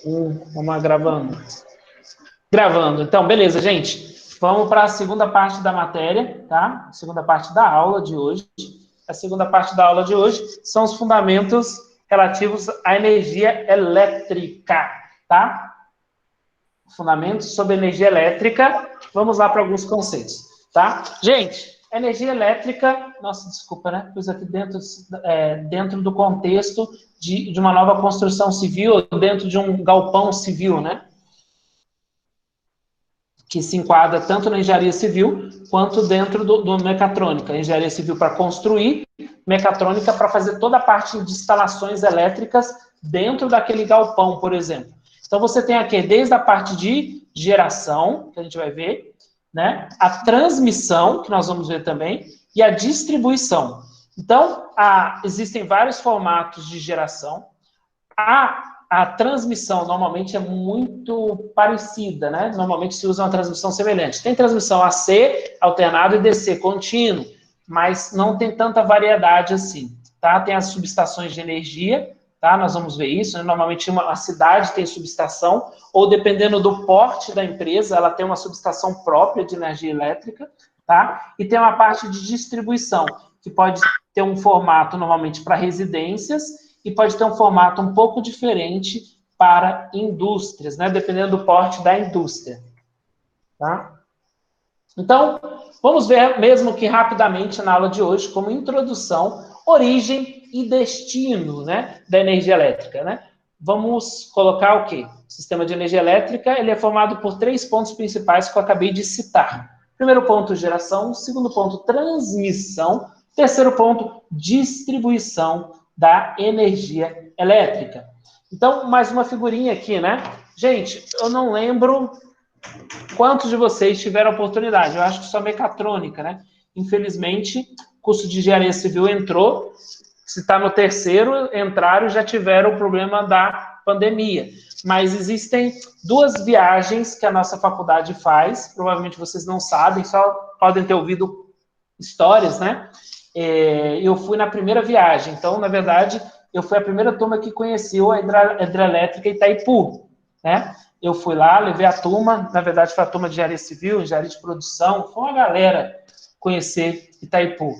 Vamos lá, gravando. Gravando. Então, beleza, gente. Vamos para a segunda parte da matéria, tá? A segunda parte da aula de hoje. A segunda parte da aula de hoje são os fundamentos relativos à energia elétrica, tá? Fundamentos sobre energia elétrica. Vamos lá para alguns conceitos, tá? Gente, energia elétrica... Nossa, desculpa, né? Pus aqui dentro do contexto de uma nova construção civil, dentro de um galpão civil, né? Que se enquadra tanto na engenharia civil, quanto dentro do mecatrônica. Engenharia civil para construir, mecatrônica para fazer toda a parte de instalações elétricas dentro daquele galpão, por exemplo. Então, você tem aqui, desde a parte de geração, que a gente vai ver, né? A transmissão, que nós vamos ver também, e a distribuição. Então, existem vários formatos de geração. A transmissão normalmente é muito parecida, né? Normalmente se usa uma transmissão semelhante. Tem transmissão AC, alternado, e DC, contínuo, mas não tem tanta variedade assim, tá? Tem as subestações de energia, tá? Nós vamos ver isso, né? Normalmente uma cidade tem subestação, ou dependendo do porte da empresa, ela tem uma subestação própria de energia elétrica, tá? E tem uma parte de distribuição, que pode ter um formato normalmente para residências, e pode ter um formato um pouco diferente para indústrias, né? Dependendo do porte da indústria. Tá? Então, vamos ver, mesmo que rapidamente, na aula de hoje, como introdução, origem e destino, né, da energia elétrica. Né? Vamos colocar o quê? O sistema de energia elétrica ele é formado por 3 pontos principais que eu acabei de citar. Primeiro ponto, geração. Segundo ponto, transmissão. Terceiro ponto, distribuição da energia elétrica. Então, mais uma figurinha aqui, né? Gente, eu não lembro quantos de vocês tiveram oportunidade. Eu acho que só mecatrônica, né? Infelizmente, o curso de engenharia civil entrou. Se está no terceiro, entraram e já tiveram o problema da pandemia. Mas existem 2 viagens que a nossa faculdade faz. Provavelmente vocês não sabem, só podem ter ouvido histórias, né? Eu fui na primeira viagem. Então, na verdade, eu fui a primeira turma que conheceu a hidrelétrica Itaipu, né? Eu fui lá, levei a turma, na verdade, foi a turma de engenharia civil, engenharia de produção, foi uma galera conhecer Itaipu,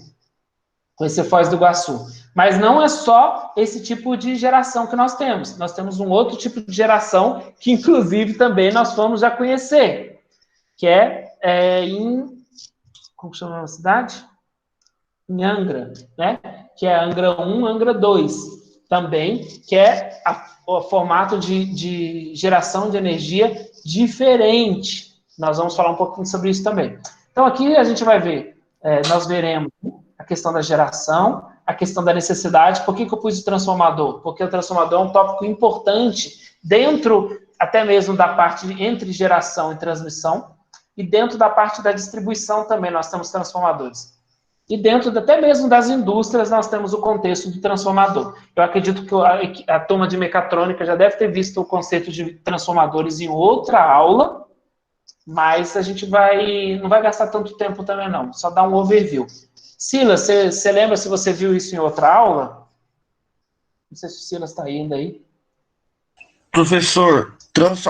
conhecer Foz do Iguaçu. Mas não é só esse tipo de geração que nós temos. Nós temos um outro tipo de geração que, inclusive, também nós fomos já conhecer, que em... Como chama a cidade? Em Angra, né? Que é Angra 1, Angra 2 também, que é o formato de geração de energia diferente. Nós vamos falar um pouquinho sobre isso também. Então, aqui a gente vai ver, nós veremos a questão da geração, a questão da necessidade. Por que eu pus o transformador? Porque o transformador é um tópico importante dentro, até mesmo da parte entre geração e transmissão, e dentro da parte da distribuição também nós temos transformadores. E dentro até mesmo das indústrias, nós temos o contexto do transformador. Eu acredito que a turma de mecatrônica já deve ter visto o conceito de transformadores em outra aula, mas a gente não vai gastar tanto tempo também, não. Só dar um overview. Silas, você lembra se você viu isso em outra aula? Não sei se o Silas está indo aí. Professor,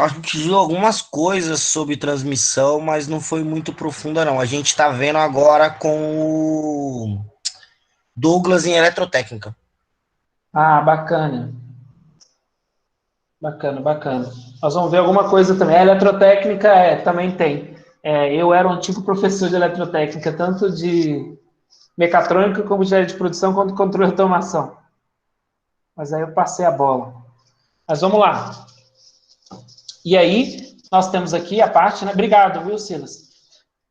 a gente viu algumas coisas sobre transmissão, mas não foi muito profunda, não. A gente está vendo agora com o Douglas em eletrotécnica. Ah, bacana. Bacana, bacana. Nós vamos ver alguma coisa também. A eletrotécnica também tem. Eu era um antigo professor de eletrotécnica, tanto de mecatrônica, como de engenharia de produção, quanto de controle de automação. Mas aí eu passei a bola. Mas vamos lá. E aí, nós temos aqui a parte, né? Obrigado, viu, Silas?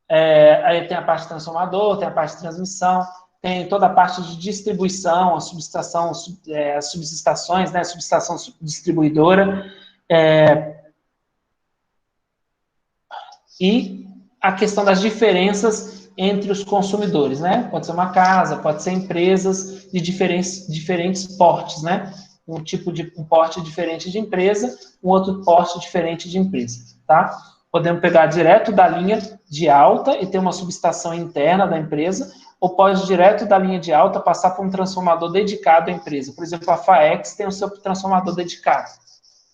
Aí tem a parte de transformador, tem a parte de transmissão, tem toda a parte de distribuição, a subestação, as subestações, né? A subestação distribuidora. E a questão das diferenças entre os consumidores, né? Pode ser uma casa, pode ser empresas de diferentes portes, né? Um porte diferente de empresa, um outro porte diferente de empresa, tá? Podemos pegar direto da linha de alta e ter uma subestação interna da empresa, ou pode direto da linha de alta passar por um transformador dedicado à empresa. Por exemplo, a FAEX tem o seu transformador dedicado,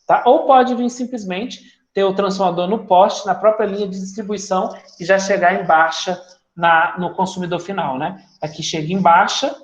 tá? Ou pode vir simplesmente ter o transformador no poste, na própria linha de distribuição, e já chegar em baixa no consumidor final, né? Aqui chega em baixa,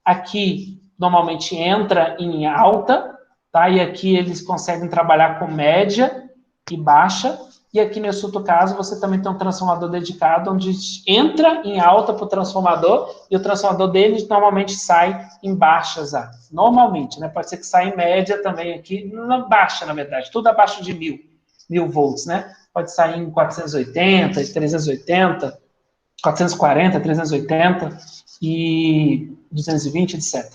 aqui normalmente entra em alta, tá? E aqui eles conseguem trabalhar com média e baixa, e aqui nesse outro caso você também tem um transformador dedicado, onde entra em alta para o transformador, e o transformador dele normalmente sai em baixas, normalmente, né? Pode ser que saia em média também aqui, na baixa, na verdade, tudo abaixo de 1000 volts, né? Pode sair em 480, 380, 440, 380 e 220, etc.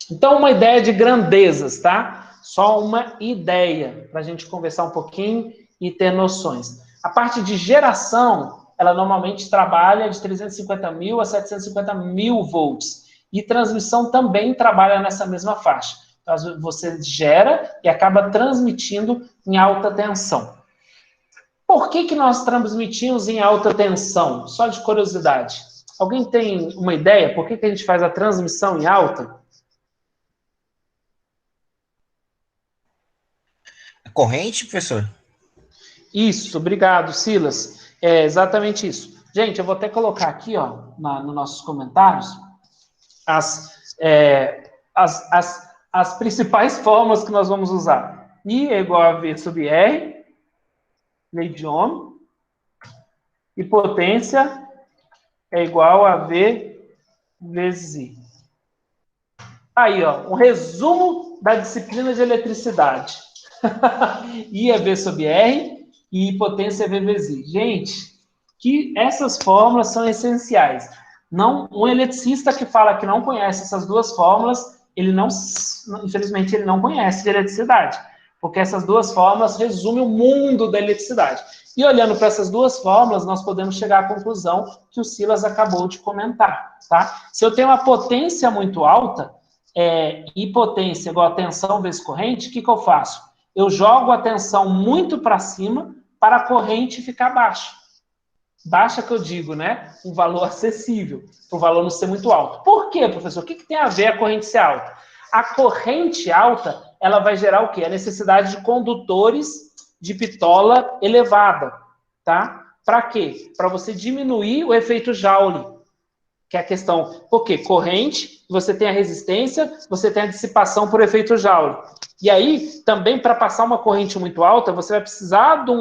Então, uma ideia de grandezas, tá? Só uma ideia para a gente conversar um pouquinho e ter noções. A parte de geração, ela normalmente trabalha de 350 mil a 750 mil volts. E transmissão também trabalha nessa mesma faixa. Então, você gera e acaba transmitindo em alta tensão. Por que nós transmitimos em alta tensão? Só de curiosidade. Alguém tem uma ideia? Por que a gente faz a transmissão em alta? Corrente, professor? Isso, obrigado, Silas. É exatamente isso. Gente, eu vou até colocar aqui, ó, nos nossos comentários, as principais fórmulas que nós vamos usar. I é igual a V sobre R, lei de Ohm, e potência é igual a V vezes I. Aí, ó, um resumo da disciplina de eletricidade. I é V sobre R e potência é V vezes I. Gente, que essas fórmulas são essenciais. Não, um eletricista que fala que não conhece essas duas fórmulas, ele não, infelizmente, ele não conhece de eletricidade, porque essas duas fórmulas resumem o mundo da eletricidade. E olhando para essas duas fórmulas, nós podemos chegar à conclusão que o Silas acabou de comentar, tá? Se eu tenho uma potência muito alta, e potência igual a tensão vezes corrente, o que eu faço? Eu jogo a tensão muito para cima para a corrente ficar baixa. Baixa que eu digo, né? Um valor acessível, para o valor não ser muito alto. Por quê, professor? O que tem a ver a corrente ser alta? A corrente alta, ela vai gerar o quê? A necessidade de condutores de bitola elevada, tá? Para quê? Para você diminuir o efeito Joule, que é a questão, porque corrente, você tem a resistência, você tem a dissipação por efeito Joule. E aí, também, para passar uma corrente muito alta, você vai precisar de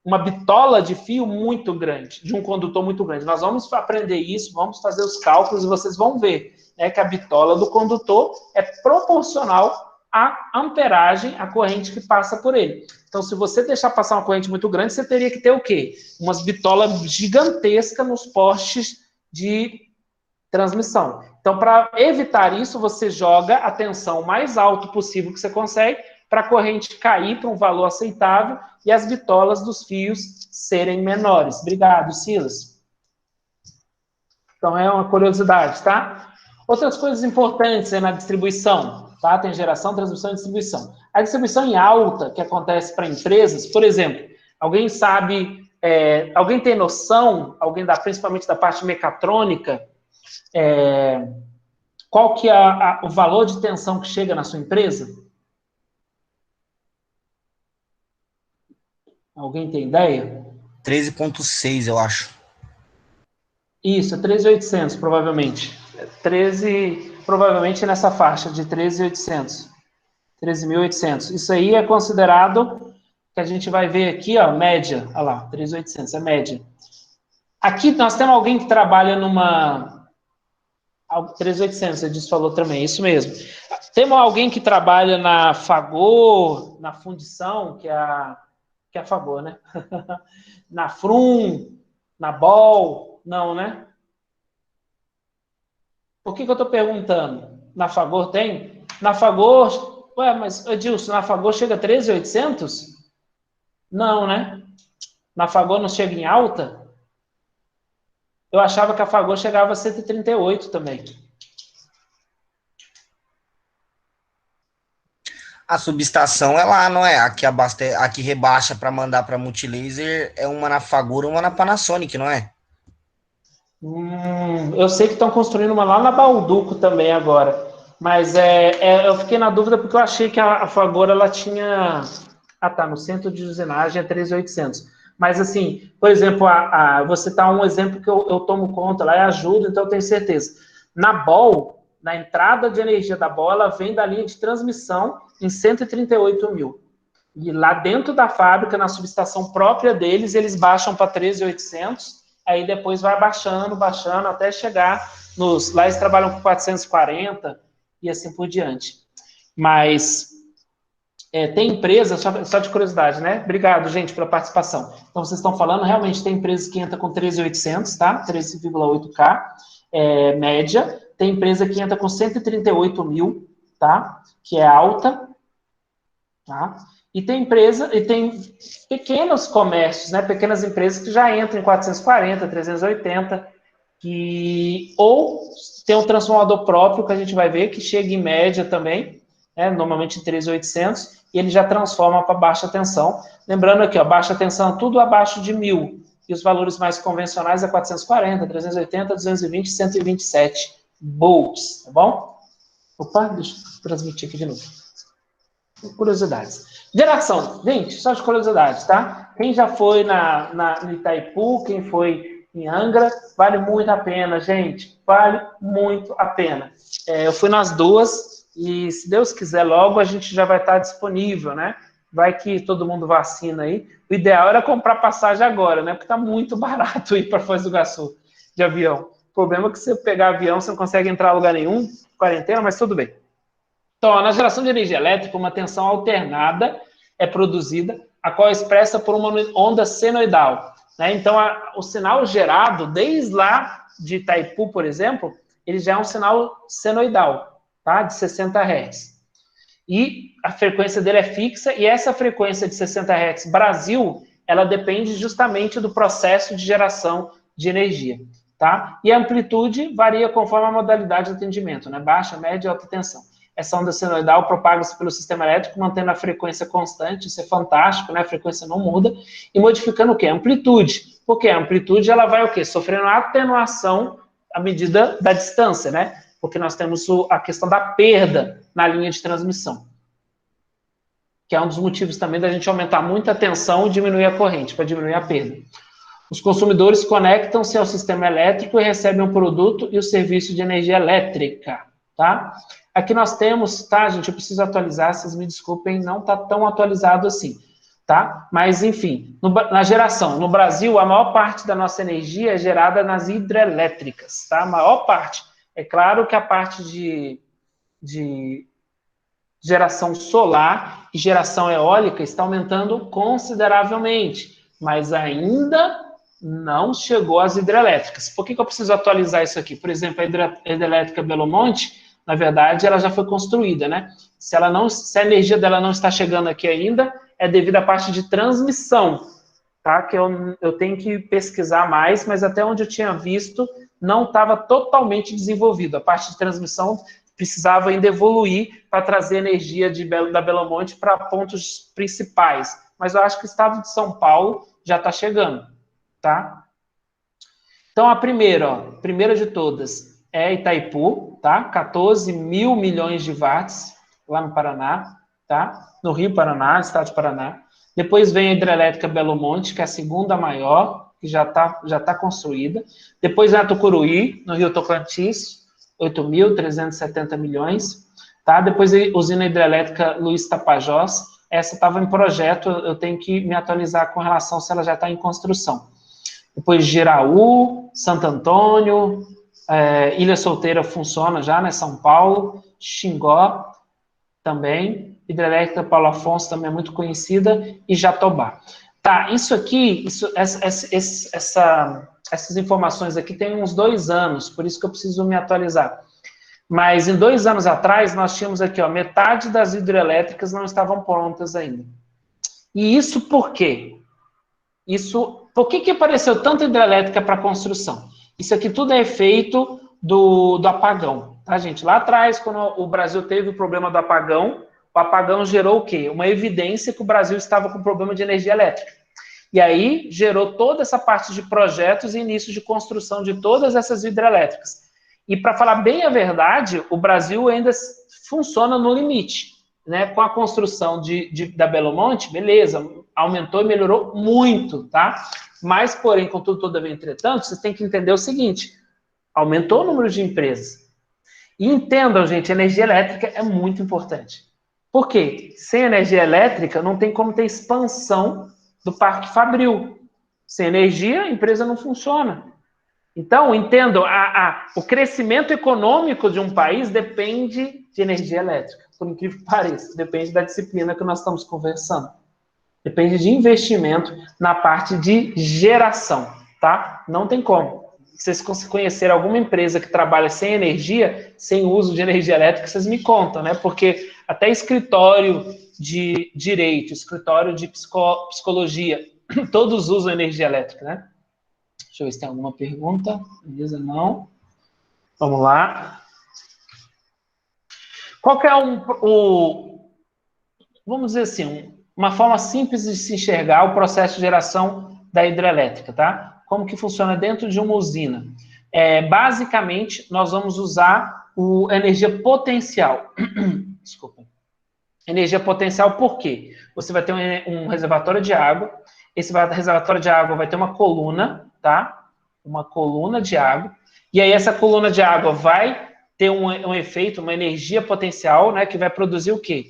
uma bitola de fio muito grande, de um condutor muito grande. Nós vamos aprender isso, vamos fazer os cálculos e vocês vão ver, né, que a bitola do condutor é proporcional à amperagem, à corrente que passa por ele. Então, se você deixar passar uma corrente muito grande, você teria que ter o quê? Umas bitolas gigantescas nos postes de transmissão. Então, para evitar isso, você joga a tensão mais alto possível que você consegue para a corrente cair para um valor aceitável e as bitolas dos fios serem menores. Obrigado, Silas. Então, é uma curiosidade, tá? Outras coisas importantes na distribuição, tá? Tem geração, transmissão e distribuição. A distribuição em alta, que acontece para empresas, por exemplo, alguém sabe, alguém tem noção, principalmente da parte mecatrônica, qual que é o valor de tensão que chega na sua empresa? Alguém tem ideia? 13,6, eu acho. Isso, é 13.800, provavelmente. 13, provavelmente nessa faixa de 13.800. 13.800. Isso aí é considerado, que a gente vai ver aqui, ó, média. Olha lá, 13.800, é média. Aqui nós temos alguém que trabalha numa... 3.800, você disse, falou também, isso mesmo. Temos alguém que trabalha na Fagor, na fundição, que é a Fagor, né? Na Frum, na Bol, não, né? Por que eu estou perguntando? Na Fagor tem? Na Fagor, mas, Edilson, na Fagor chega a 13.800? Não, né? Na Fagor não chega em alta? Eu achava que a Fagor chegava a 138 também. A subestação é lá, não é? A que rebaixa para mandar para Multilaser é uma na Fagor e uma na Panasonic, não é? Eu sei que estão construindo uma lá na Balduco também agora. Mas eu fiquei na dúvida porque eu achei que a Fagor, ela tinha... Ah, tá, no centro de usinagem é 3.800. Mas, assim, por exemplo, vou citar um exemplo que eu tomo conta lá e ajudo, então eu tenho certeza. Na BOL, na entrada de energia da BOL, ela vem da linha de transmissão em 138 mil. E lá dentro da fábrica, na subestação própria deles, eles baixam para 13.800, aí depois vai baixando, até chegar nos... Lá eles trabalham com 440 e assim por diante. Mas tem empresa, só de curiosidade, né? Obrigado, gente, pela participação. Então, vocês estão falando, realmente tem empresa que entra com 13.800, tá? 13,8K, média. Tem empresa que entra com 138 mil, tá? Que é alta, tá? E tem empresa, e tem pequenos comércios, né? Pequenas empresas que já entram em 440, 380, que ou tem um transformador próprio, que a gente vai ver, que chega em média também, normalmente em 3.800, e ele já transforma para baixa tensão. Lembrando aqui, ó, baixa tensão tudo abaixo de 1.000, e os valores mais convencionais é 440, 380, 220, 127 volts, tá bom? Opa, deixa eu transmitir aqui de novo. Curiosidades. Geração, gente, só de curiosidades, tá? Quem já foi no Itaipu, quem foi em Angra, vale muito a pena, gente. Vale muito a pena. Eu fui nas duas e, se Deus quiser, logo a gente já vai estar disponível, né? Vai que todo mundo vacina aí. O ideal era comprar passagem agora, né? Porque tá muito barato ir para Foz do Iguaçu de avião. O problema é que se você pegar avião, você não consegue entrar em lugar nenhum, quarentena, mas tudo bem. Então, na geração de energia elétrica, uma tensão alternada é produzida, a qual é expressa por uma onda senoidal, né? Então, o sinal gerado, desde lá de Itaipu, por exemplo, ele já é um sinal senoidal, tá? De 60 Hz. E a frequência dele é fixa, e essa frequência de 60 Hz Brasil, ela depende justamente do processo de geração de energia, tá? E a amplitude varia conforme a modalidade de atendimento, né? Baixa, média e alta tensão. Essa onda senoidal propaga-se pelo sistema elétrico, mantendo a frequência constante, isso é fantástico, né? A frequência não muda, e modificando o quê? A amplitude. Porque a amplitude, ela vai o quê? Sofrendo atenuação à medida da distância, né? Porque nós temos a questão da perda na linha de transmissão, que é um dos motivos também da gente aumentar muito a tensão e diminuir a corrente, para diminuir a perda. Os consumidores conectam-se ao sistema elétrico e recebem o produto e o serviço de energia elétrica, tá? Aqui nós temos, tá, gente, eu preciso atualizar, vocês me desculpem, não está tão atualizado assim, tá? Mas, enfim, na geração, no Brasil, a maior parte da nossa energia é gerada nas hidrelétricas, tá? A maior parte. É claro que a parte de geração solar e geração eólica está aumentando consideravelmente, mas ainda não chegou às hidrelétricas. Por que eu preciso atualizar isso aqui? Por exemplo, a hidrelétrica Belo Monte, na verdade, ela já foi construída, né? Se a energia dela não está chegando aqui ainda, é devido à parte de transmissão, tá? Que eu tenho que pesquisar mais, mas até onde eu tinha visto, não estava totalmente desenvolvido. A parte de transmissão precisava ainda evoluir para trazer energia da Belo Monte para pontos principais. Mas eu acho que o estado de São Paulo já está chegando, tá? Então, a primeira de todas é Itaipu, tá? 14 mil milhões de watts, lá no Paraná, tá? No Rio Paraná, estado de Paraná. Depois vem a hidrelétrica Belo Monte, que é a segunda maior, que já tá construída. Depois vem a Tucuruí, no Rio Tocantins, 8.370 milhões, tá? Depois a usina hidrelétrica Luiz Tapajós, essa estava em projeto, eu tenho que me atualizar com relação se ela já está em construção. Depois Giraú, Santo Antônio, Ilha Solteira funciona já, né? São Paulo, Xingó também, hidrelétrica Paulo Afonso também é muito conhecida, e Jatobá. Tá, isso aqui, essas informações aqui tem uns 2 anos, por isso que eu preciso me atualizar. Mas em 2 anos atrás, nós tínhamos aqui, ó, metade das hidrelétricas não estavam prontas ainda. E isso por quê? Por que apareceu tanta hidrelétrica para construção? Isso aqui tudo é efeito do apagão, tá, gente? Lá atrás, quando o Brasil teve o problema do apagão, o apagão gerou o quê? Uma evidência que o Brasil estava com problema de energia elétrica. E aí gerou toda essa parte de projetos e início de construção de todas essas hidrelétricas. E para falar bem a verdade, o Brasil ainda funciona no limite, né? Com a construção da Belo Monte, beleza, aumentou e melhorou muito, tá? Mas, porém, contudo, todavia, entretanto, vocês têm que entender o seguinte, aumentou o número de empresas. E entendam, gente, energia elétrica é muito importante. Por quê? Sem energia elétrica, não tem como ter expansão do parque fabril. Sem energia, a empresa não funciona. Então, entendam, o crescimento econômico de um país depende de energia elétrica, por incrível que pareça. Depende da disciplina que nós estamos conversando. Depende de investimento na parte de geração, tá? Não tem como. Se vocês conhecerem alguma empresa que trabalha sem energia, sem uso de energia elétrica, vocês me contam, né? Porque até escritório de direito, escritório de psicologia, todos usam energia elétrica, né? Deixa eu ver se tem alguma pergunta. Beleza, não. Vamos lá. Qual que é vamos dizer assim, uma forma simples de se enxergar o processo de geração da hidrelétrica, tá? Como que funciona dentro de uma usina? Basicamente, nós vamos usar a energia potencial. Desculpa. Energia potencial por quê? Você vai ter um reservatório de água, esse reservatório de água vai ter uma coluna, tá? Uma coluna de água, e aí essa coluna de água vai ter um efeito, uma energia potencial, né, que vai produzir o quê?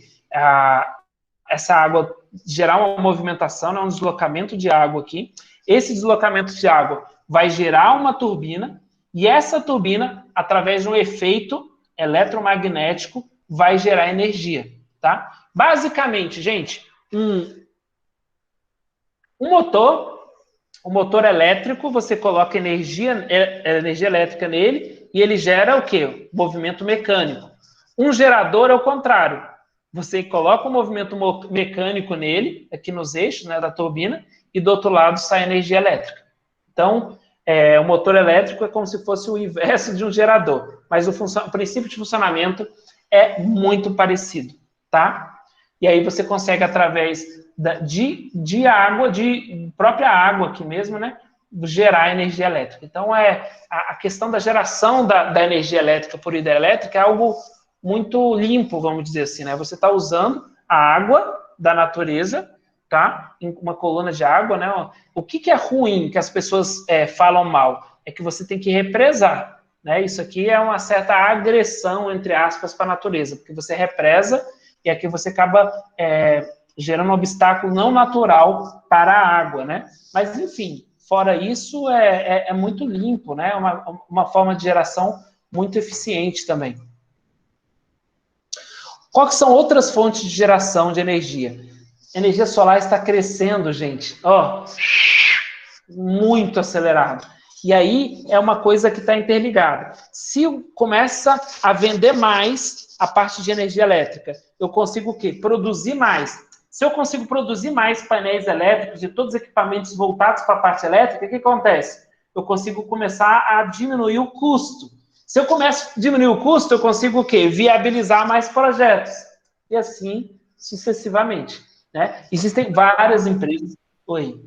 Essa água gerar uma movimentação, né, um deslocamento de água aqui. Esse deslocamento de água vai gerar uma turbina, e essa turbina, através de um efeito eletromagnético, vai gerar energia, tá? Basicamente, gente, um motor elétrico, você coloca energia elétrica nele e ele gera o quê? Movimento mecânico. Um gerador é o contrário. Você coloca um movimento mecânico nele, aqui nos eixos, né, da turbina, e do outro lado sai energia elétrica. Então, o motor elétrico é como se fosse o inverso de um gerador, mas o princípio de funcionamento é muito parecido, tá? E aí você consegue, através de água, de própria água aqui mesmo, né, gerar energia elétrica. Então, a questão da geração da energia elétrica por hidrelétrica é algo muito limpo, vamos dizer assim, né? Você está usando a água da natureza, tá? Em uma coluna de água, né? O que é ruim, que as pessoas falam mal? É que você tem que represar, né? Isso aqui é uma certa agressão, entre aspas, para a natureza, porque você represa e aqui você acaba gerando um obstáculo não natural para a água, né? Mas, enfim, fora isso, é muito limpo, né? Uma forma de geração muito eficiente também. Quais são outras fontes de geração de energia? A energia solar está crescendo, gente. Ó, muito acelerado. E aí é uma coisa que está interligada. Se começa a vender mais a parte de energia elétrica, eu consigo o quê? Produzir mais. Se eu consigo produzir mais painéis elétricos e todos os equipamentos voltados para a parte elétrica, o que acontece? Eu consigo começar a diminuir o custo. Se eu começo a diminuir o custo, eu consigo o quê? Viabilizar mais projetos. E assim sucessivamente, né? Existem várias empresas. Oi.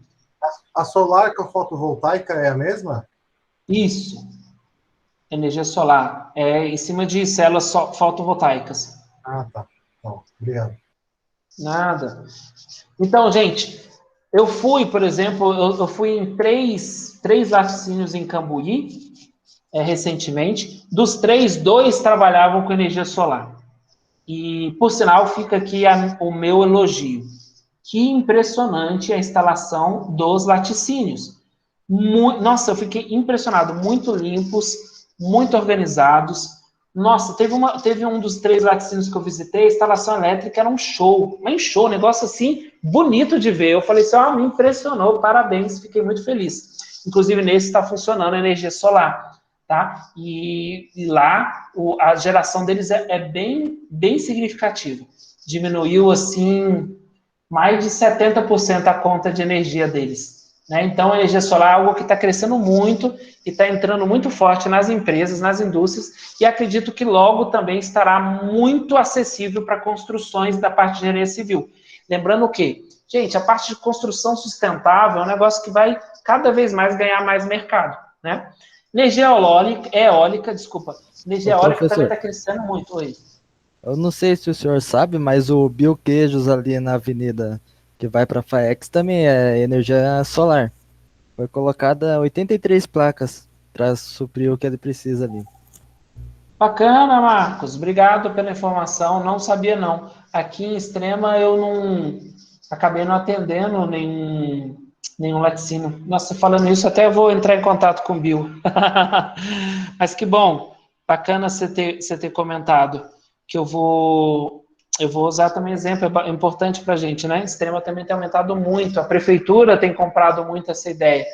A solar com a fotovoltaica é a mesma? Isso. Energia solar. Em cima de células fotovoltaicas. Ah, tá. Bom, obrigado. Nada. Então, gente, eu fui, por exemplo, eu fui em três laticínios em Cambuí, recentemente. Dos 3, 2 trabalhavam com energia solar. E, por sinal, fica aqui o meu elogio. Que impressionante a instalação dos laticínios. Nossa, eu fiquei impressionado. Muito limpos, muito organizados. Nossa, teve um dos 3 laticínios que eu visitei, a instalação elétrica era um show, um negócio assim, bonito de ver. Eu falei assim, me impressionou, parabéns, fiquei muito feliz. Inclusive, nesse está funcionando a energia solar, tá? E lá, a geração deles é bem significativa. Diminuiu, assim, mais de 70% a conta de energia deles. Né? Então, a energia solar é algo que está crescendo muito e está entrando muito forte nas empresas, nas indústrias, e acredito que logo também estará muito acessível para construções da parte de engenharia civil. Lembrando que, gente, a parte de construção sustentável é um negócio que vai cada vez mais ganhar mais mercado, né? Energia eólica, desculpa. Energia Ô, eólica também professor, está crescendo muito. Oi. eu não sei se o senhor sabe, mas o Bioqueijos ali na avenida que vai para a FAEX também é energia solar. Foi colocada 83 placas para suprir o que ele precisa ali. Bacana, Marcos. Obrigado pela informação. Não sabia, não. Aqui em Extrema eu não acabei não atendendo nenhum laticínio. Nossa, falando isso, até vou entrar em contato com o Bill. Mas que bom. Bacana você ter comentado. Que eu vou usar também exemplo, é importante para a gente, né? Extrema também tem aumentado muito. A prefeitura tem comprado muito essa ideia,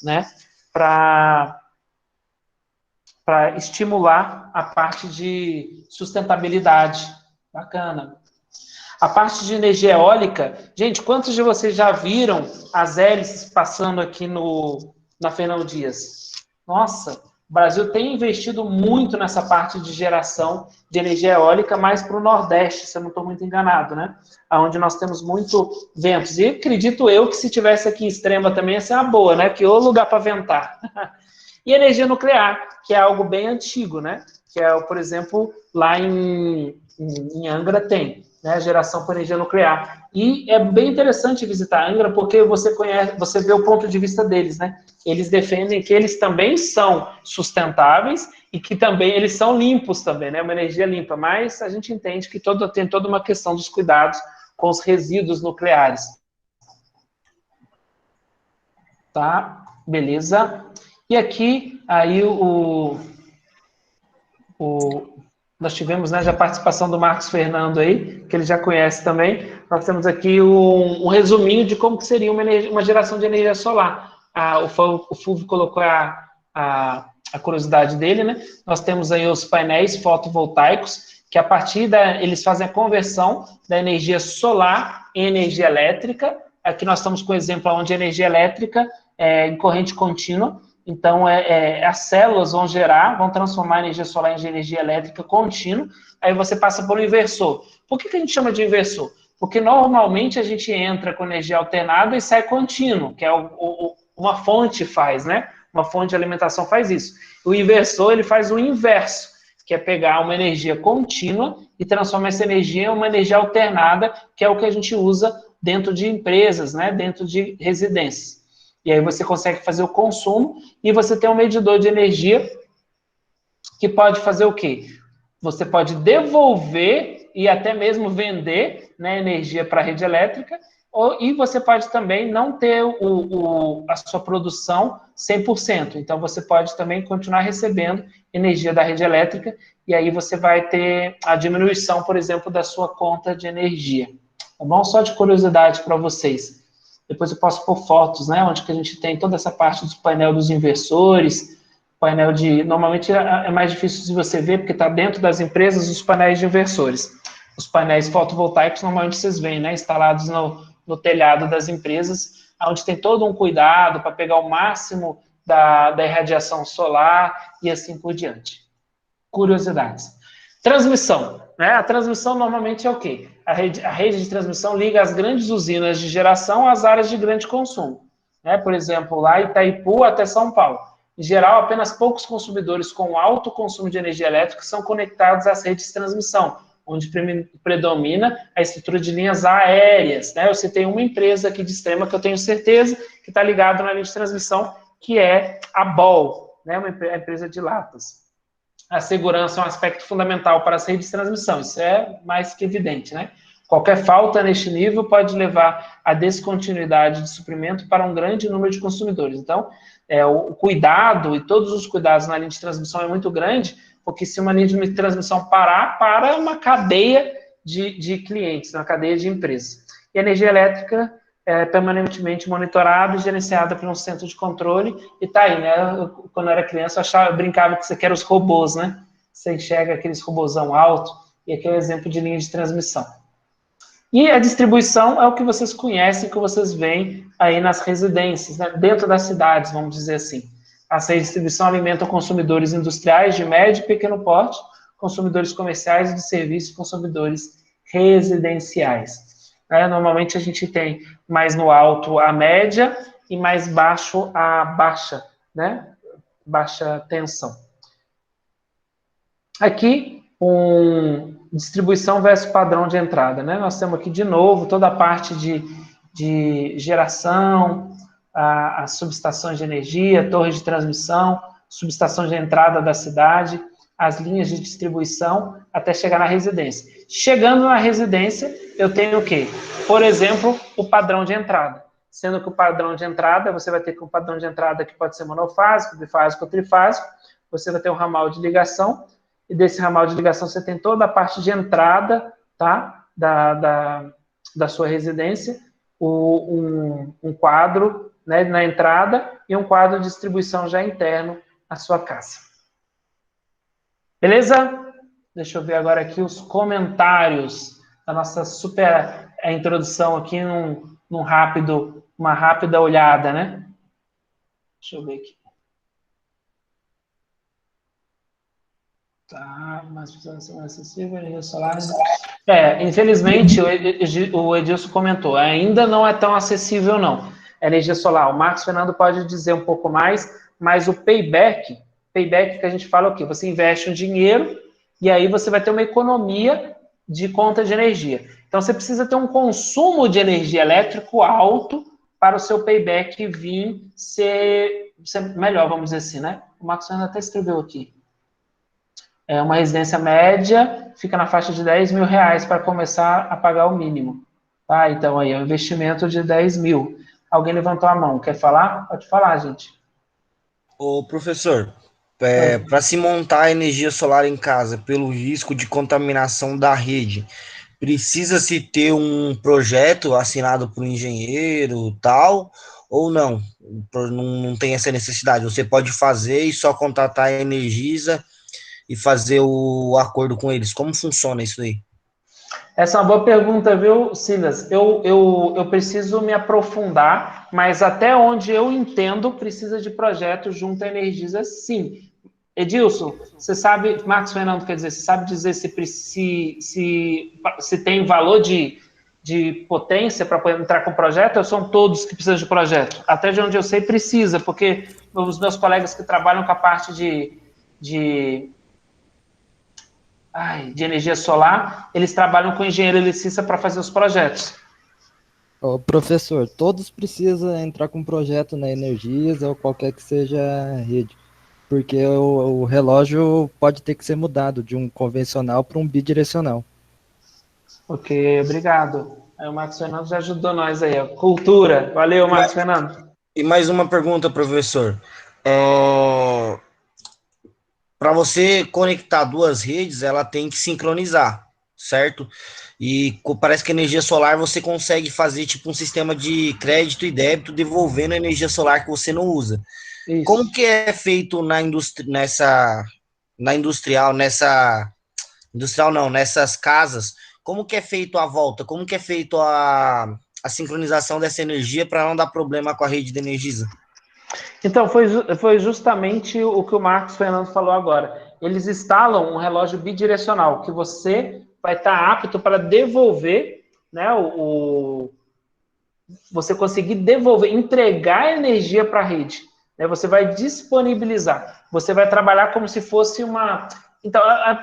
né? Para estimular a parte de sustentabilidade. Bacana. A parte de energia eólica, gente, quantos de vocês já viram as hélices passando aqui na Fernão Dias? Nossa, o Brasil tem investido muito nessa parte de geração de energia eólica, mais para o Nordeste, se eu não estou muito enganado, né? Onde nós temos muito ventos. E acredito eu que se tivesse aqui em Extrema também ia ser uma boa, né? Que o lugar para ventar. E energia nuclear, que é algo bem antigo, né? Que é, por exemplo, lá em Angra tem, né? Geração por energia nuclear. E é bem interessante visitar Angra porque você vê o ponto de vista deles, né? Eles defendem que eles também são sustentáveis e que também eles são limpos também, né? Uma energia limpa. Mas a gente entende que tem toda uma questão dos cuidados com os resíduos nucleares. Tá? Beleza? E aqui, aí nós tivemos, né, já a participação do Marcos Fernando aí, que ele já conhece também. Nós temos aqui um resuminho de como que seria uma geração de energia solar. O Fulvio colocou a curiosidade dele, né? Nós temos aí os painéis fotovoltaicos, que a partir eles fazem a conversão da energia solar em energia elétrica. Aqui nós estamos com o exemplo onde a energia elétrica é em corrente contínua. Então, as células vão transformar a energia solar em energia elétrica contínua, aí você passa por um inversor. Por que a gente chama de inversor? Porque normalmente a gente entra com energia alternada e sai contínuo, que é uma fonte faz, né? Uma fonte de alimentação faz isso. O inversor, ele faz o inverso, que é pegar uma energia contínua e transformar essa energia em uma energia alternada, que é o que a gente usa dentro de empresas, né? Dentro de residências. E aí você consegue fazer o consumo e você tem um medidor de energia que pode fazer o quê? Você pode devolver e até mesmo vender, né, energia para a rede elétrica, e você pode também não ter a sua produção 100%. Então, você pode também continuar recebendo energia da rede elétrica e aí você vai ter a diminuição, por exemplo, da sua conta de energia. Tá bom? Só de curiosidade para vocês. Depois eu posso pôr fotos, né, onde que a gente tem toda essa parte do painel dos inversores, painel normalmente é mais difícil de você ver, porque está dentro das empresas os painéis de inversores. Os painéis fotovoltaicos, normalmente vocês veem, né, instalados no telhado das empresas, onde tem todo um cuidado para pegar o máximo da irradiação solar e assim por diante. Curiosidades. Transmissão, né? A transmissão normalmente é o quê? A rede de transmissão liga as grandes usinas de geração às áreas de grande consumo, né? Por exemplo, lá Itaipu até São Paulo. Em geral, apenas poucos consumidores com alto consumo de energia elétrica são conectados às redes de transmissão, onde predomina a estrutura de linhas aéreas, né? Eu citei uma empresa aqui de Extrema que eu tenho certeza que está ligada na linha de transmissão, que é a Ball, né? Uma empresa de latas. A segurança é um aspecto fundamental para as redes de transmissão, isso é mais que evidente, né? Qualquer falta neste nível pode levar à descontinuidade de suprimento para um grande número de consumidores. Então, o cuidado e todos os cuidados na linha de transmissão é muito grande, porque se uma linha de transmissão parar, para uma cadeia de clientes, uma cadeia de empresas. E a energia elétrica é permanentemente monitorada e gerenciada por um centro de controle, e tá aí, né? Quando eu era criança, eu brincava que isso aqui eram os robôs, né? Você enxerga aqueles robôzão alto, e aqui é um exemplo de linha de transmissão. E a distribuição é o que vocês conhecem, que vocês veem aí nas residências, né? Dentro das cidades, vamos dizer assim. Essa distribuição alimenta consumidores industriais de médio e pequeno porte, consumidores comerciais e de serviços, consumidores residenciais. Normalmente a gente tem mais no alto a média e mais baixo a baixa, né? baixa tensão. Aqui, distribuição versus padrão de entrada, né? Nós temos aqui, de novo, toda a parte de geração, as subestações de energia, torre de transmissão, subestação de entrada da cidade, as linhas de distribuição, até chegar na residência. Chegando na residência, eu tenho o quê? Por exemplo, o padrão de entrada. Sendo que o padrão de entrada, você vai ter um padrão de entrada que pode ser monofásico, bifásico ou trifásico, você vai ter um ramal de ligação, e desse ramal de ligação você tem toda a parte de entrada, tá? Da sua residência, um quadro, né, na entrada e um quadro de distribuição já interno à sua casa. Beleza? Deixa eu ver agora aqui os comentários da nossa super introdução aqui uma rápida olhada, né? Deixa eu ver aqui. Tá, mas precisa ser mais acessível, energia solar. Infelizmente, o Edilson comentou, ainda não é tão acessível, não. A energia solar, o Marcos Fernando pode dizer um pouco mais, mas o payback que a gente fala é o quê? Você investe um dinheiro e aí você vai ter uma economia de conta de energia. Então, você precisa ter um consumo de energia elétrico alto para o seu payback vir ser melhor, vamos dizer assim, né? O Marcos Fernando até escreveu aqui. Uma residência média fica na faixa de R$10 mil para começar a pagar o mínimo. Tá? Então, aí é um investimento de 10 mil. Alguém levantou a mão. Quer falar? Pode falar, gente. Ô, professor, para se montar a energia solar em casa, pelo risco de contaminação da rede, precisa-se ter um projeto assinado por um engenheiro, tal, ou não? Não tem essa necessidade. Você pode fazer e só contratar a Energisa e fazer o acordo com eles. Como funciona isso aí? Essa é uma boa pergunta, viu, Silas? Eu preciso me aprofundar, mas até onde eu entendo, precisa de projeto junto à Energisa, sim. Edilson, você sabe, Marcos Fernando, quer dizer, você sabe dizer se tem valor de potência para poder entrar com o projeto, ou são todos que precisam de projeto? Até de onde eu sei, precisa, porque os meus colegas que trabalham com a parte de energia solar, eles trabalham com engenheiro eletricista para fazer os projetos. Ô, professor, todos precisam entrar com um projeto na Energisa ou qualquer que seja a rede, porque o relógio pode ter que ser mudado de um convencional para um bidirecional. Ok, obrigado. Aí o Marcos Fernando já ajudou nós aí, ó. Cultura. Valeu, Marcos Fernando. E mais uma pergunta, professor. Para você conectar duas redes, ela tem que sincronizar, certo? E parece que a energia solar você consegue fazer tipo um sistema de crédito e débito devolvendo a energia solar que você não usa. Isso. Como que é feito nessas casas? Como que é feito a volta? Como que é feito a sincronização dessa energia para não dar problema com a rede de Energisa? Então, foi justamente o que o Marcos Fernando falou agora. Eles instalam um relógio bidirecional, que você vai estar apto para devolver, né, você conseguir devolver, entregar energia para a rede. Né, você vai disponibilizar. Você vai trabalhar como se fosse uma... Então, a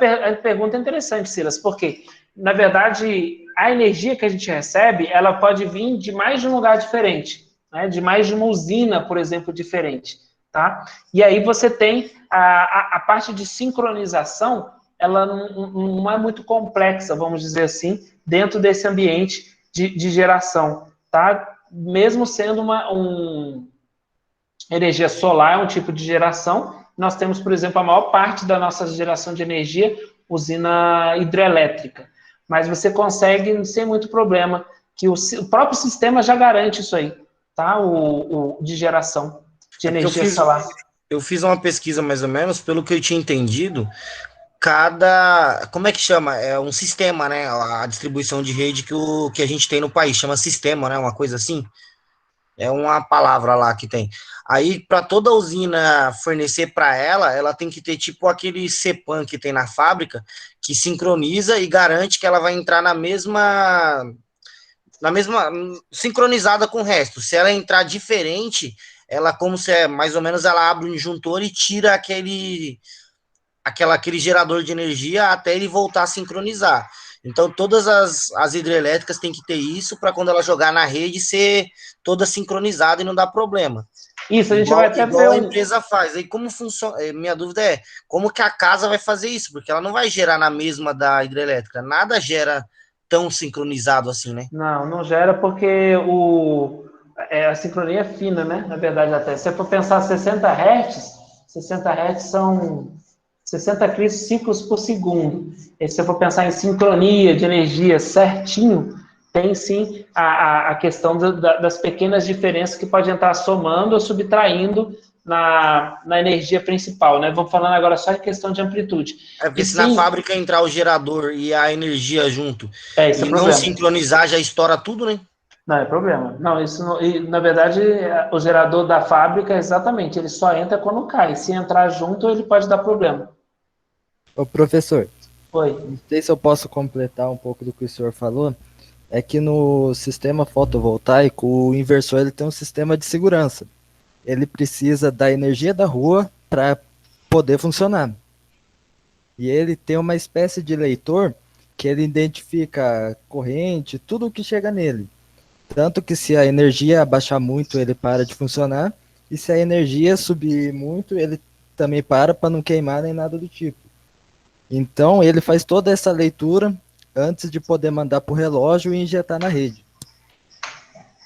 pergunta é interessante, Silas, porque, na verdade, a energia que a gente recebe, ela pode vir de mais de um lugar diferente. Né, de mais de uma usina, por exemplo, diferente, tá? E aí você tem a parte de sincronização, ela não é muito complexa, vamos dizer assim, dentro desse ambiente de geração, tá? Mesmo sendo energia solar, um tipo de geração, nós temos, por exemplo, a maior parte da nossa geração de energia, usina hidrelétrica, mas você consegue, sem muito problema, que o próprio sistema já garante isso aí, tá? De geração de energia solar. Eu fiz uma pesquisa mais ou menos, pelo que eu tinha entendido, como é que chama? É um sistema, né? A distribuição de rede que a gente tem no país, chama sistema, né? Uma coisa assim. É uma palavra lá que tem. Aí, para toda usina fornecer para ela tem que ter tipo aquele CPAN que tem na fábrica, que sincroniza e garante que ela vai entrar na mesma sincronizada com o resto. Se ela entrar diferente, ela como se é, mais ou menos, ela abre um disjuntor e tira aquele gerador de energia até ele voltar a sincronizar. Então, todas as hidrelétricas têm que ter isso para quando ela jogar na rede ser toda sincronizada e não dar problema. Isso, a gente vai até ver igual a empresa faz. Aí como funciona? Minha dúvida é como que a casa vai fazer isso? Porque ela não vai gerar na mesma da hidrelétrica. Nada gera tão sincronizado assim, né? Não, não gera porque a sincronia é fina, né? Na verdade, até. Se for pensar 60 Hz são 60 ciclos por segundo. E se você for pensar em sincronia de energia certinho, tem sim a questão das pequenas diferenças que pode entrar somando ou subtraindo na energia principal, né? Vamos falando agora só em questão de amplitude. É porque E se na sim, fábrica entrar o gerador e a energia junto esse é e o não problema. sincronizar, já estoura tudo, né? Não, é problema. Não, isso não, e, na verdade, o gerador da fábrica, exatamente, ele só entra quando cai. Se entrar junto, ele pode dar problema. Ô, professor, Oi. não sei se eu posso completar um pouco do que o senhor falou. É que no sistema fotovoltaico, o inversor ele tem um sistema de segurança. Ele precisa da energia da rua para poder funcionar. E ele tem uma espécie de leitor que ele identifica a corrente, tudo o que chega nele. Tanto que se a energia abaixar muito, ele para de funcionar. E se a energia subir muito, ele também para não queimar nem nada do tipo. Então ele faz toda essa leitura antes de poder mandar para o relógio e injetar na rede.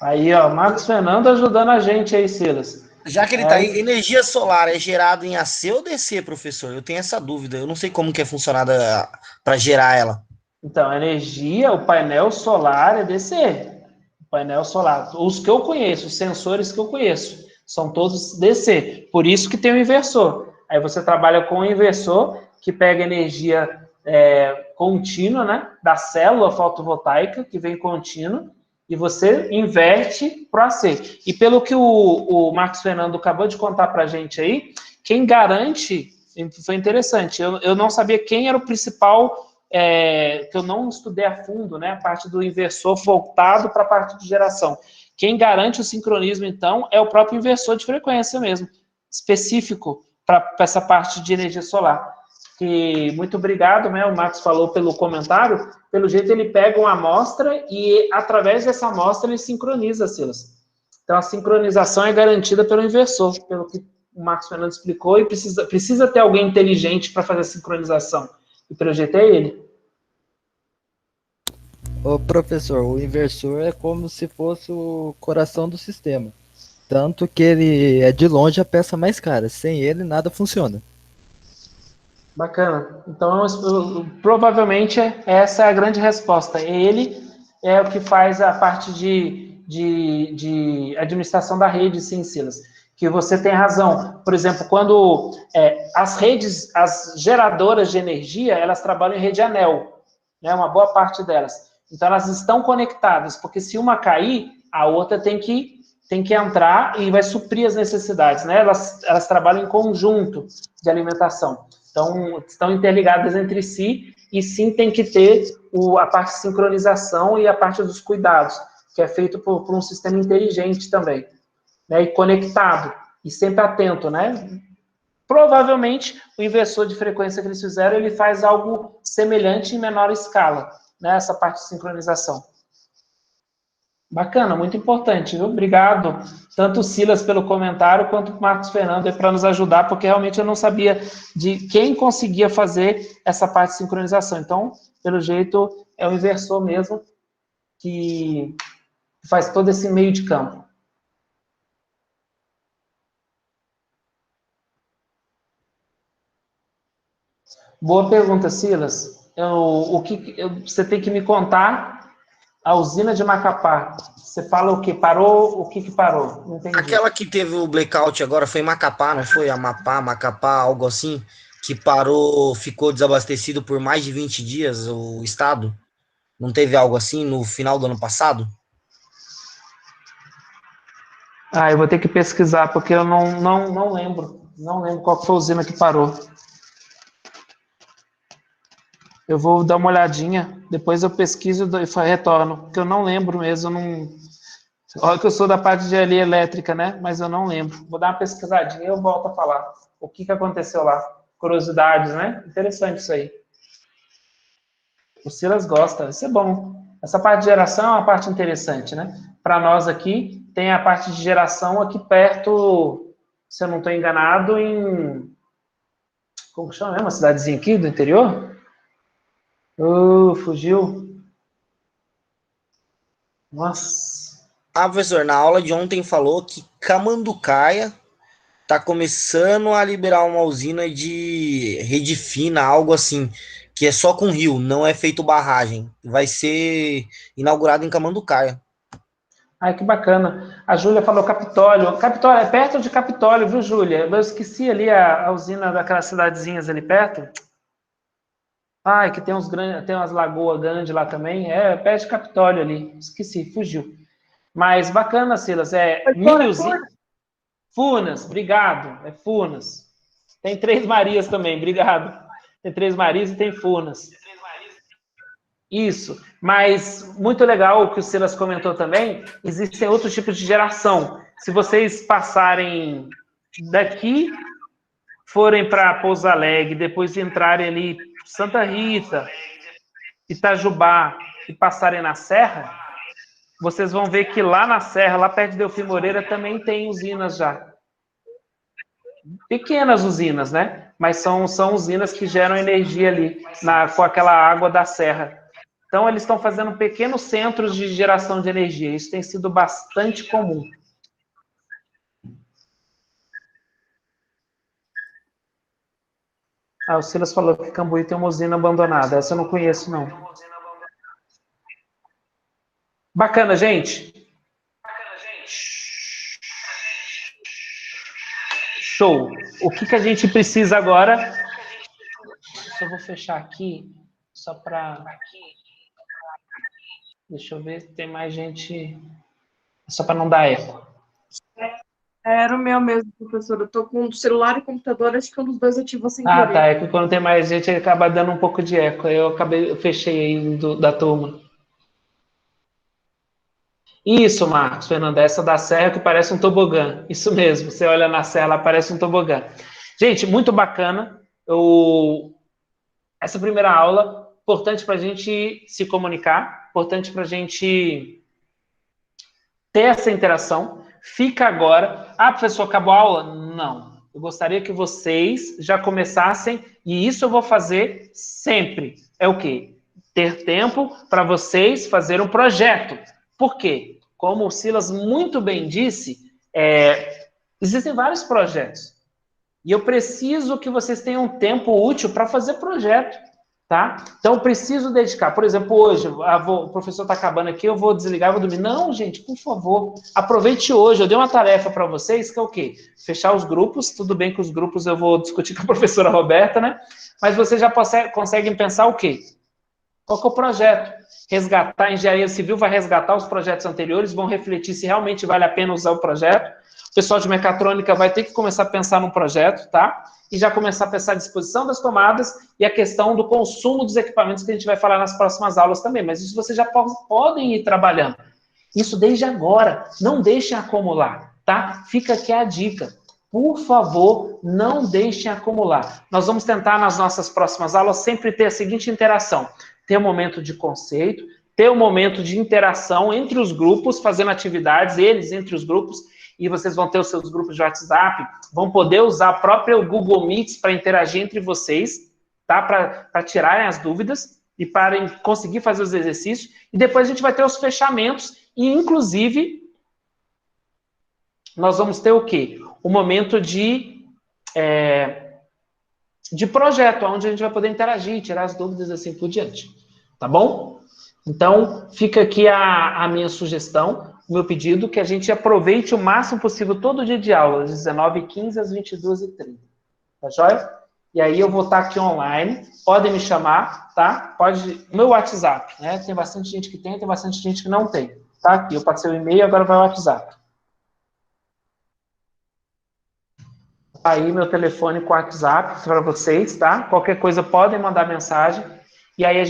Aí, ó, Marcos Fernando ajudando a gente aí, Silas. Já que ele tá aí, energia solar é gerada em AC ou DC, professor? Eu tenho essa dúvida. Eu não sei como que é funcionada para gerar ela. Então, a energia, o painel solar é DC. O painel solar. Os que eu conheço, os sensores que eu conheço, são todos DC. Por isso que tem o inversor. Aí você trabalha com o inversor, que pega energia contínua, né? Da célula fotovoltaica, que vem contínua, e você inverte para o AC. E pelo que o Marcos Fernando acabou de contar para a gente aí, quem garante, foi interessante, eu não sabia quem era o principal, que eu não estudei a fundo, né, a parte do inversor voltado para a parte de geração. Quem garante o sincronismo, então, é o próprio inversor de frequência mesmo, específico para essa parte de energia solar. Que muito obrigado, né? O Marcos falou pelo comentário. Pelo jeito, ele pega uma amostra e, através dessa amostra, ele sincroniza, Silas. Então, a sincronização é garantida pelo inversor, pelo que o Marcos Fernando explicou, e precisa ter alguém inteligente para fazer a sincronização. E, pelo jeito, é ele. Ô, professor, o inversor é como se fosse o coração do sistema. Tanto que ele é de longe a peça mais cara. Sem ele, nada funciona. Bacana. Então, provavelmente, essa é a grande resposta. Ele é o que faz a parte de administração da rede, sim, Silas. Que você tem razão. Por exemplo, quando as redes, as geradoras de energia, elas trabalham em rede anel, né? Uma boa parte delas. Então, elas estão conectadas, porque se uma cair, a outra tem que entrar e vai suprir as necessidades, né? Elas trabalham em conjunto de alimentação. Então, estão interligadas entre si e sim tem que ter a parte de sincronização e a parte dos cuidados, que é feito por um sistema inteligente também, né? E conectado, e sempre atento, né? Provavelmente, o inversor de frequência que eles fizeram, ele faz algo semelhante em menor escala, né? Essa parte de sincronização. Bacana, muito importante, viu? Obrigado, tanto o Silas pelo comentário, quanto o Marcos Fernando para nos ajudar, porque realmente eu não sabia de quem conseguia fazer essa parte de sincronização. Então, pelo jeito, é o inversor mesmo que faz todo esse meio de campo. Boa pergunta, Silas. Você tem que me contar a usina de Macapá. Você fala o que? Parou? O que parou? Não entendi. Aquela que teve o blackout agora foi em Macapá, não foi? Amapá, Macapá, algo assim, que parou, ficou desabastecido por mais de 20 dias, o estado. Não teve algo assim no final do ano passado? Eu vou ter que pesquisar, porque eu não lembro. Não lembro qual foi a usina que parou. Eu vou dar uma olhadinha, depois eu pesquiso e retorno, porque eu não lembro mesmo, Olha que eu sou da parte de engenharia elétrica, né? Mas eu não lembro. Vou dar uma pesquisadinha e eu volto a falar. O que aconteceu lá? Curiosidades, né? Interessante isso aí. O Silas gosta, isso é bom. Essa parte de geração é uma parte interessante, né? Para nós aqui, tem a parte de geração aqui perto, se eu não estou enganado, em... Como chama mesmo? Uma cidadezinha aqui do interior? Fugiu. Nossa. Professor, na aula de ontem falou que Camanducaia tá começando a liberar uma usina de rede fina, algo assim, que é só com rio, não é feito barragem. Vai ser inaugurado em Camanducaia. Ai, que bacana. A Júlia falou Capitólio. Capitólio, é perto de Capitólio, viu, Júlia? Eu esqueci ali a usina daquelas cidadezinhas ali perto. Ai, que tem uns grandes, tem umas lagoas grandes lá também. É perto de Capitólio ali. Esqueci, fugiu. Mas bacana, Silas. É mini usina. Furnas, obrigado. É Furnas. Tem Três Marias também, obrigado. Tem Três Marias e tem Furnas. Isso, mas muito legal o que o Silas comentou também, existem outros tipos de geração. Se vocês passarem daqui, forem para Pouso Alegre, depois entrarem ali Santa Rita, Itajubá e passarem na Serra, vocês vão ver que lá na Serra, lá perto de Delfim Moreira, também tem usinas já. Pequenas usinas, né? Mas são usinas que geram energia ali, com aquela água da serra. Então, eles estão fazendo pequenos centros de geração de energia. Isso tem sido bastante comum. O Silas falou que Cambuí tem uma usina abandonada. Essa eu não conheço, não. Bacana, gente. Show. O que a gente precisa agora... Só vou fechar aqui, só para... Deixa eu ver se tem mais gente... Só para não dar eco. Era o meu mesmo, professor. Eu tô com o celular e o computador, acho que um dos dois ativou sem querer. Tá. É que quando tem mais gente, acaba dando um pouco de eco. Eu fechei aí da turma. Isso, Marcos Fernando, essa da serra que parece um tobogã. Isso mesmo, você olha na serra, ela parece um tobogã. Gente, muito bacana. Essa primeira aula, importante para a gente se comunicar, importante para a gente ter essa interação. Fica agora. Professor, acabou a aula? Não. Eu gostaria que vocês já começassem, e isso eu vou fazer sempre. É o quê? Ter tempo para vocês fazer um projeto. Por quê? Como o Silas muito bem disse, existem vários projetos. E eu preciso que vocês tenham um tempo útil para fazer projeto, tá? Então, eu preciso dedicar. Por exemplo, hoje, o professor está acabando aqui, eu vou desligar, vou dormir. Não, gente, por favor, aproveite hoje. Eu dei uma tarefa para vocês, que é o quê? Fechar os grupos. Tudo bem que os grupos eu vou discutir com a professora Roberta, né? Mas vocês já conseguem pensar o quê? Qual que é o projeto? Resgatar a engenharia civil, vai resgatar os projetos anteriores, vão refletir se realmente vale a pena usar o projeto. O pessoal de mecatrônica vai ter que começar a pensar num projeto, tá? E já começar a pensar a disposição das tomadas e a questão do consumo dos equipamentos, que a gente vai falar nas próximas aulas também. Mas isso vocês já podem ir trabalhando. Isso desde agora. Não deixem acumular, tá? Fica aqui a dica. Por favor, não deixem acumular. Nós vamos tentar, nas nossas próximas aulas, sempre ter a seguinte interação. Ter um momento de conceito, ter um momento de interação entre os grupos, fazendo atividades, eles entre os grupos, e vocês vão ter os seus grupos de WhatsApp, vão poder usar a própria Google Meets para interagir entre vocês, tá? Para tirarem as dúvidas e para conseguir fazer os exercícios. E depois a gente vai ter os fechamentos e, inclusive, nós vamos ter o quê? O momento de projeto, onde a gente vai poder interagir, tirar as dúvidas assim por diante. Tá bom? Então, fica aqui a minha sugestão, o meu pedido, que a gente aproveite o máximo possível todo dia de aula, das 19h15 às 22h30. Tá joia? E aí eu vou estar aqui online, podem me chamar, tá? Pode, meu WhatsApp, né? Tem bastante gente que tem bastante gente que não tem. Tá? Aqui, eu passei o e-mail, agora vai o WhatsApp. Aí meu telefone com o WhatsApp para vocês, tá? Qualquer coisa podem mandar mensagem. E aí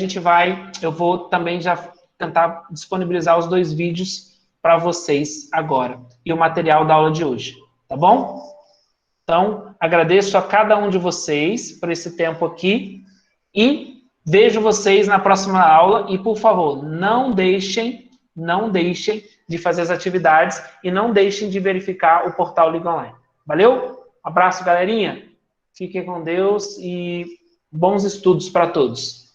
eu vou também já tentar disponibilizar os 2 vídeos para vocês agora, e o material da aula de hoje, tá bom? Então, agradeço a cada um de vocês por esse tempo aqui, e vejo vocês na próxima aula, e por favor, não deixem de fazer as atividades, e não deixem de verificar o portal Liga Online. Valeu? Abraço, galerinha. Fiquem com Deus, e bons estudos para todos.